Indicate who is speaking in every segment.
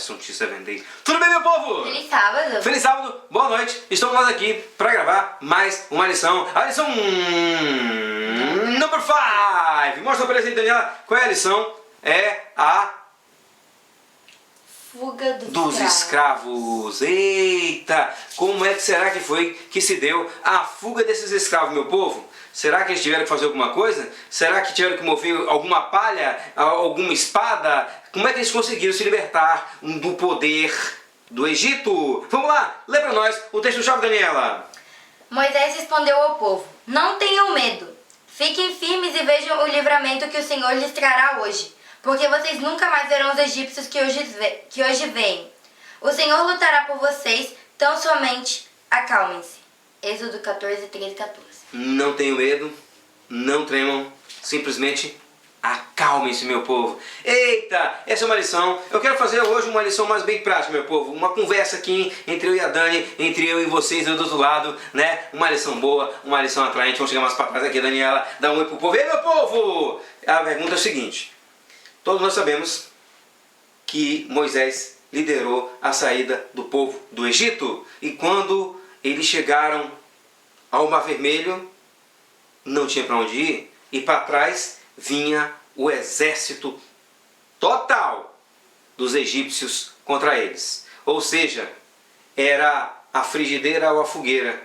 Speaker 1: Alisson Tissa Vendei. Tudo bem, meu povo?
Speaker 2: Feliz sábado.
Speaker 1: Feliz sábado, boa noite. Estamos nós aqui para gravar mais uma lição. A lição number 5. Mostra para ele, Daniela, qual é a lição? É a
Speaker 2: fuga
Speaker 1: dos escravos. Eita, como é que será que foi que se deu a fuga desses escravos, meu povo? Será que eles tiveram que fazer alguma coisa? Será que tiveram que mover alguma palha, alguma espada? Como é que eles conseguiram se libertar do poder do Egito? Vamos lá, lê para nós o texto-chave, Daniela.
Speaker 2: Moisés respondeu ao povo: não tenham medo. Fiquem firmes e vejam o livramento que o Senhor lhes trará hoje, porque vocês nunca mais verão os egípcios que hoje veem. O Senhor lutará por vocês, tão somente acalmem-se. Êxodo 14, 13 e 14.
Speaker 1: Não tenham medo, não tremam, simplesmente acalmem-se, meu povo. Eita, essa é uma lição. Eu quero fazer hoje uma lição mais bem prática, meu povo. Uma conversa aqui entre eu e a Dani, entre eu e vocês do outro lado, né? Uma lição boa, uma lição atraente. Vamos chegar mais para trás aqui, Daniela. Dá um oi pro povo. Ei, meu povo! A pergunta é a seguinte. Todos nós sabemos que Moisés liderou a saída do povo do Egito. E quando eles chegaram ao Mar Vermelho, não tinha para onde ir. E para trás vinha o exército total dos egípcios contra eles. Ou seja, era a frigideira ou a fogueira,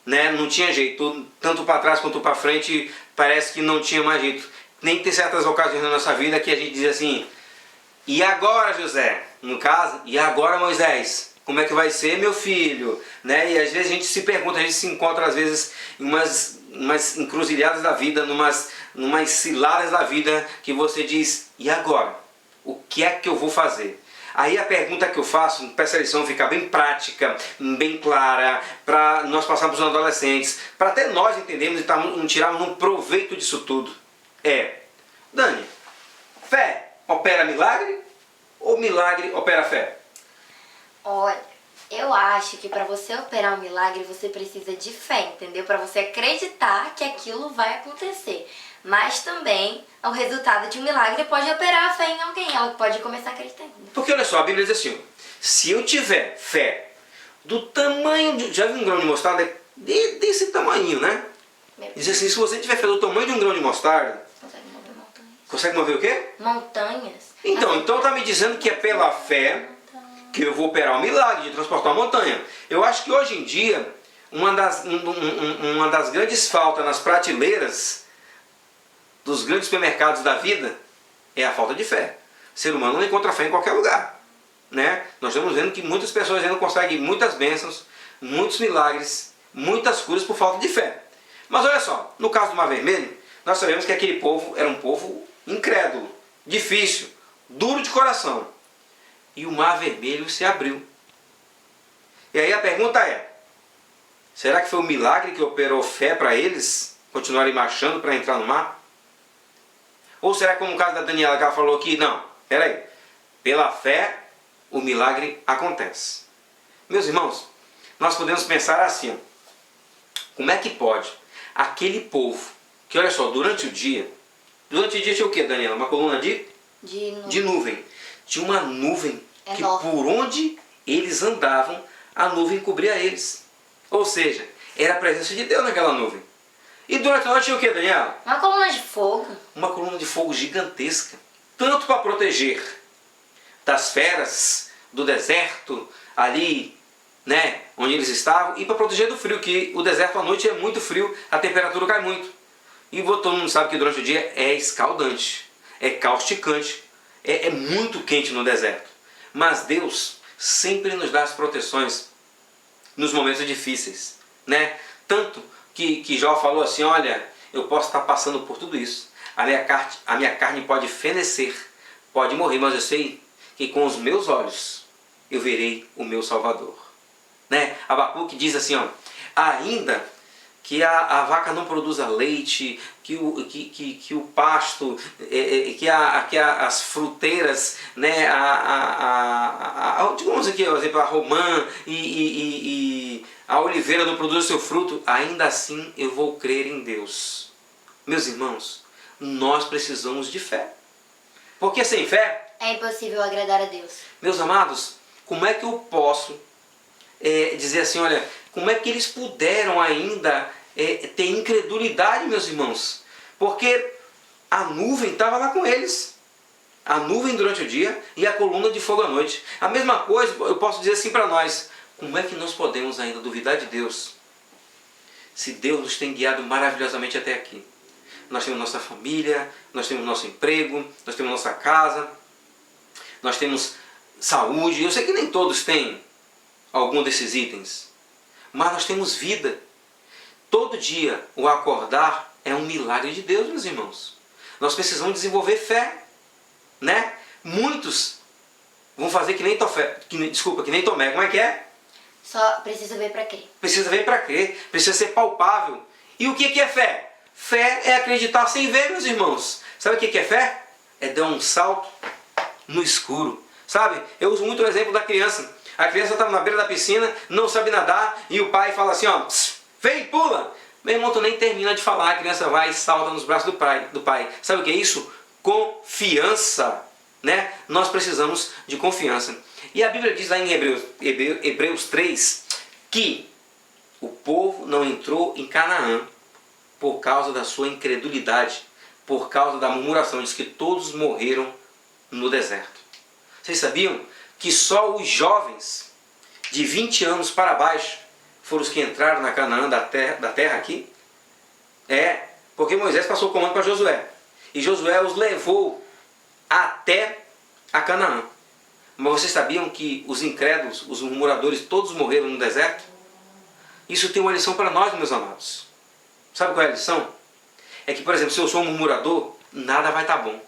Speaker 1: né? Não tinha jeito, tanto para trás quanto para frente, parece que não tinha mais jeito. Nem tem certas ocasiões na nossa vida que a gente diz assim: e agora, José? No caso, e agora, Moisés? Como é que vai ser, meu filho? Né? E às vezes a gente se pergunta, a gente se encontra às vezes em umas encruzilhadas da vida, numas ciladas da vida, que você diz: e agora? O que é que eu vou fazer? Aí a pergunta que eu faço, para essa lição ficar bem prática, bem clara, para nós passarmos os adolescentes, para até nós entendermos e tirarmos um proveito disso tudo, é: Dani, fé opera milagre ou milagre opera fé?
Speaker 2: Olha, eu acho que para você operar um milagre você precisa de fé, entendeu? Para você acreditar que aquilo vai acontecer. Mas também o resultado de um milagre pode operar a fé em alguém. Ela pode começar a acreditar.
Speaker 1: Porque olha só, a Bíblia diz assim: se eu tiver fé do tamanho de... Já viu um grão de mostarda? Desse tamanho, né? Diz assim: se você tiver fé do tamanho de um grão de mostarda...
Speaker 2: Consegue mover montanhas.
Speaker 1: Consegue mover o quê?
Speaker 2: Montanhas.
Speaker 1: Então está me dizendo que é pela fé que eu vou operar o milagre de transportar uma montanha. Eu acho que hoje em dia, uma das grandes faltas nas prateleiras dos grandes supermercados da vida é a falta de fé. O ser humano não encontra fé em qualquer lugar, né? Nós estamos vendo que muitas pessoas ainda não conseguem muitas bênçãos, muitos milagres, muitas curas por falta de fé. Mas olha só, no caso do Mar Vermelho, nós sabemos que aquele povo era um povo incrédulo, difícil, duro de coração. E o Mar Vermelho se abriu. E aí a pergunta é: será que foi um milagre que operou fé para eles continuarem marchando para entrar no mar? Ou será que, como no caso da Daniela, que ela falou aqui, não, peraí, pela fé o milagre acontece? Meus irmãos, nós podemos pensar assim: como é que pode aquele povo que, olha só, durante o dia tinha o que, Daniela? Uma coluna de nuvem. Tinha uma nuvem que por onde eles andavam, a nuvem cobria eles. Ou seja, era a presença de Deus naquela nuvem. E durante a noite tinha o que, Daniela?
Speaker 2: Uma coluna de fogo.
Speaker 1: Uma coluna de fogo gigantesca. Tanto para proteger das feras, do deserto, ali, né, onde eles estavam, e para proteger do frio, que o deserto à noite é muito frio, a temperatura cai muito. E todo mundo sabe que durante o dia é escaldante, é causticante. É muito quente no deserto. Mas Deus sempre nos dá as proteções nos momentos difíceis, né? Tanto que Jó falou assim: olha, eu posso estar passando por tudo isso. A minha carne pode fenecer, pode morrer, mas eu sei que com os meus olhos eu verei o meu Salvador. Né? Abacuque diz assim: ó, ainda que a vaca não produza leite, que o pasto, que as fruteiras, né, digamos aqui, por exemplo, a romã e a oliveira não produzem seu fruto, ainda assim eu vou crer em Deus. Meus irmãos, nós precisamos de fé. Porque sem fé
Speaker 2: É impossível agradar a Deus.
Speaker 1: Meus amados, como é que eu posso dizer assim, olha, como é que eles puderam ainda ter incredulidade, meus irmãos? Porque a nuvem estava lá com eles. A nuvem durante o dia e a coluna de fogo à noite. A mesma coisa eu posso dizer assim para nós. Como é que nós podemos ainda duvidar de Deus? Se Deus nos tem guiado maravilhosamente até aqui. Nós temos nossa família, nós temos nosso emprego, nós temos nossa casa, nós temos saúde. Eu sei que nem todos têm algum desses itens, mas nós temos vida. Todo dia o acordar é um milagre de Deus, meus irmãos. Nós precisamos desenvolver fé, né? Muitos vão fazer que nem Tomé. Como é que é?
Speaker 2: Só precisa ver para crer.
Speaker 1: Precisa ver para crer, precisa ser palpável. E o que é fé? Fé é acreditar sem ver, meus irmãos. Sabe o que é fé? É dar um salto no escuro. Sabe? Eu uso muito o exemplo da criança. A criança está na beira da piscina, não sabe nadar, e o pai fala assim, ó, vem, pula. Meu irmão, tu nem termina de falar, a criança vai e salta nos braços do pai. Sabe o que é isso? Confiança. Né? Nós precisamos de confiança. E a Bíblia diz lá em Hebreus 3 que o povo não entrou em Canaã por causa da sua incredulidade, por causa da murmuração. Diz que todos morreram no deserto. Vocês sabiam que só os jovens de 20 anos para baixo foram os que entraram na Canaã da terra aqui? Porque Moisés passou o comando para Josué. E Josué os levou até a Canaã. Mas vocês sabiam que os incrédulos, os murmuradores, todos morreram no deserto? Isso tem uma lição para nós, meus amados. Sabe qual é a lição? É que, por exemplo, se eu sou um murmurador, nada vai estar bom.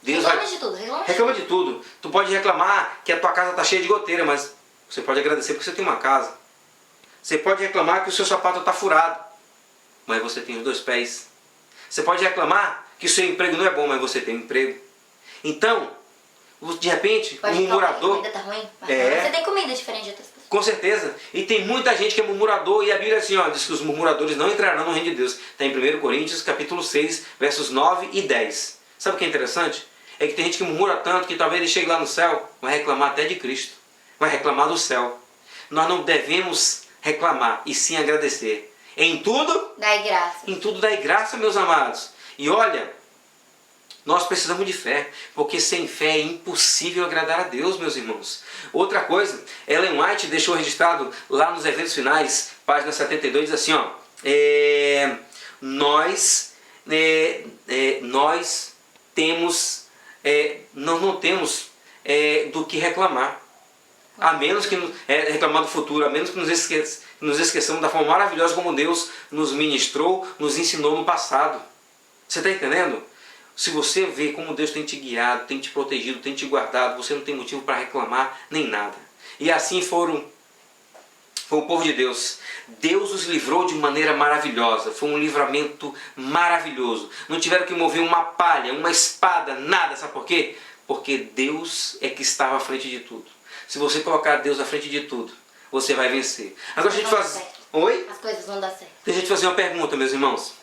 Speaker 2: Reclama de tudo.
Speaker 1: Reclama de tudo. Tu pode reclamar que a tua casa está cheia de goteira, mas você pode agradecer porque você tem uma casa. Você pode reclamar que o seu sapato está furado, mas você tem os 2 pés. Você pode reclamar que o seu emprego não é bom, mas você tem um emprego. Então, de repente, um murmurador...
Speaker 2: A comida tá ruim, mas você tem comida diferente de outras pessoas.
Speaker 1: Com certeza. E tem muita gente que é murmurador, e a Bíblia assim, diz que os murmuradores não entrarão no reino de Deus. Está em 1 Coríntios, capítulo 6, versos 9 e 10. Sabe o que é interessante? É que tem gente que murmura tanto que talvez ele chegue lá no céu, vai reclamar até de Cristo. Vai reclamar do céu. Nós não devemos reclamar, e sim agradecer. Em tudo...
Speaker 2: Dai graça.
Speaker 1: Em tudo dai graça, meus amados. E olha, nós precisamos de fé, porque sem fé é impossível agradar a Deus, meus irmãos. Outra coisa, Ellen White deixou registrado lá nos eventos finais, página 72, diz assim, nós não temos do que reclamar, a menos que reclamar do futuro, a menos que nos esqueçamos da forma maravilhosa como Deus nos ministrou, nos ensinou no passado. Você está entendendo? Se você vê como Deus tem te guiado, tem te protegido, tem te guardado, você não tem motivo para reclamar nem nada. E assim foi o povo de Deus. Deus os livrou de maneira maravilhosa. Foi um livramento maravilhoso. Não tiveram que mover uma palha, uma espada, nada. Sabe por quê? Porque Deus é que estava à frente de tudo. Se você colocar Deus à frente de tudo, você vai vencer. Agora a gente faz... Oi?
Speaker 2: As coisas vão dar certo.
Speaker 1: Deixa eu te fazer uma pergunta, meus irmãos.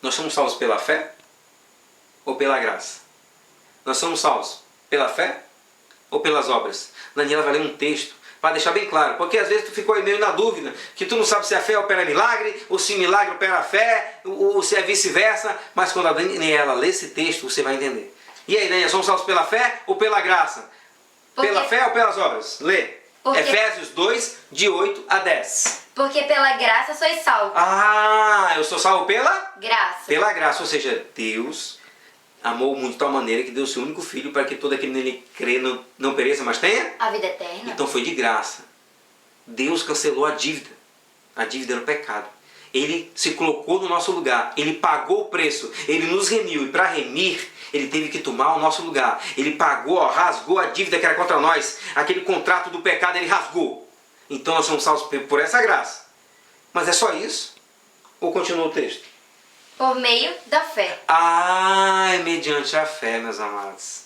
Speaker 1: Nós somos salvos pela fé ou pela graça? Nós somos salvos pela fé ou pelas obras? Daniela vai ler um texto para deixar bem claro, porque às vezes tu ficou aí meio na dúvida, que tu não sabe se a fé opera milagre, ou se milagre opera a fé, ou se é vice-versa, mas quando a Daniela lê esse texto, você vai entender. E aí, Daniela, somos salvos pela fé ou pela graça? Pela fé ou pelas obras? Lê. Efésios 2, de 8 a 10.
Speaker 2: Porque pela graça sois salvos.
Speaker 1: Eu sou salvo pela?
Speaker 2: Graça.
Speaker 1: Pela graça, ou seja, Deus amou muito de tal maneira que deu seu único filho para que todo aquele nele crê não pereça, mas tenha
Speaker 2: a vida eterna.
Speaker 1: Então foi de graça. Deus cancelou a dívida. A dívida era o pecado. Ele se colocou no nosso lugar. Ele pagou o preço. Ele nos remiu. E para remir, ele teve que tomar o nosso lugar. Ele pagou, rasgou a dívida que era contra nós. Aquele contrato do pecado, ele rasgou. Então nós somos salvos por essa graça. Mas é só isso? Ou continua o texto?
Speaker 2: Por meio da fé.
Speaker 1: É mediante a fé, meus amados.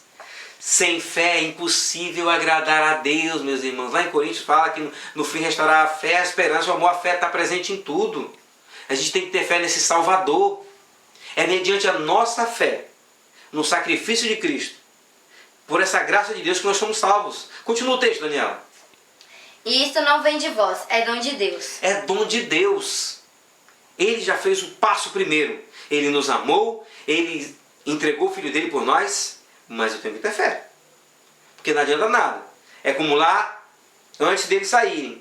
Speaker 1: Sem fé é impossível agradar a Deus, meus irmãos. Lá em Coríntios fala que no fim restaurar a fé, a esperança, o amor, a fé está presente em tudo. A gente tem que ter fé nesse Salvador. É mediante a nossa fé. no sacrifício de Cristo. Por essa graça de Deus que nós somos salvos. Continua o texto, Daniela.
Speaker 2: E isso não vem de vós, é dom de Deus.
Speaker 1: É dom de Deus. Ele já fez o passo primeiro. Ele nos amou, ele entregou o Filho dele por nós, mas eu tenho que ter fé. Porque não adianta nada. É como lá, antes deles saírem.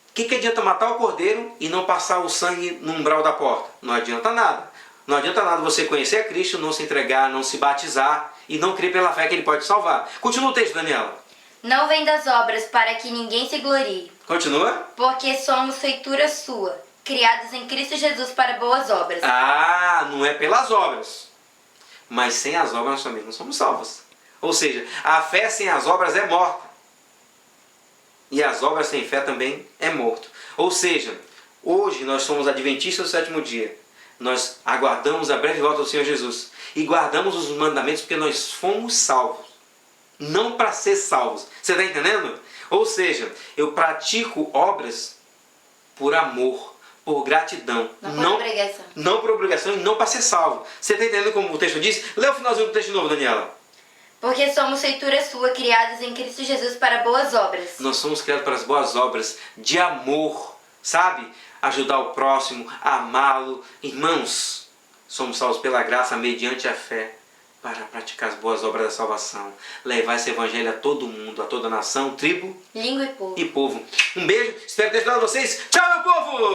Speaker 1: O que adianta matar o cordeiro e não passar o sangue no umbral da porta? Não adianta nada. Não adianta nada você conhecer a Cristo, não se entregar, não se batizar e não crer pela fé que Ele pode salvar. Continua o texto, Daniela.
Speaker 2: Não vem das obras para que ninguém se glorie.
Speaker 1: Continua.
Speaker 2: Porque somos feitura sua, criados em Cristo Jesus para boas obras.
Speaker 1: Ah, não é pelas obras. Mas sem as obras nós também não somos salvos. Ou seja, a fé sem as obras é morta. E as obras sem fé também é morto. Ou seja, hoje nós somos adventistas do sétimo dia. Nós aguardamos a breve volta do Senhor Jesus. E guardamos os mandamentos porque nós fomos salvos. Não para ser salvos. Você está entendendo? Ou seja, eu pratico obras por amor, por gratidão.
Speaker 2: Não por obrigação.
Speaker 1: Não por obrigação e não para ser salvo. Você está entendendo como o texto diz? Lê o finalzinho do texto de novo, Daniela.
Speaker 2: Porque somos feitura sua, criados em Cristo Jesus para boas obras.
Speaker 1: Nós somos criados para as boas obras de amor, sabe? Ajudar o próximo, amá-lo. Irmãos, somos salvos pela graça mediante a fé para praticar as boas obras da salvação. Levar esse evangelho a todo mundo, a toda nação, tribo
Speaker 2: Língua e povo.
Speaker 1: Um beijo, espero ter ajudado vocês. Tchau, meu povo!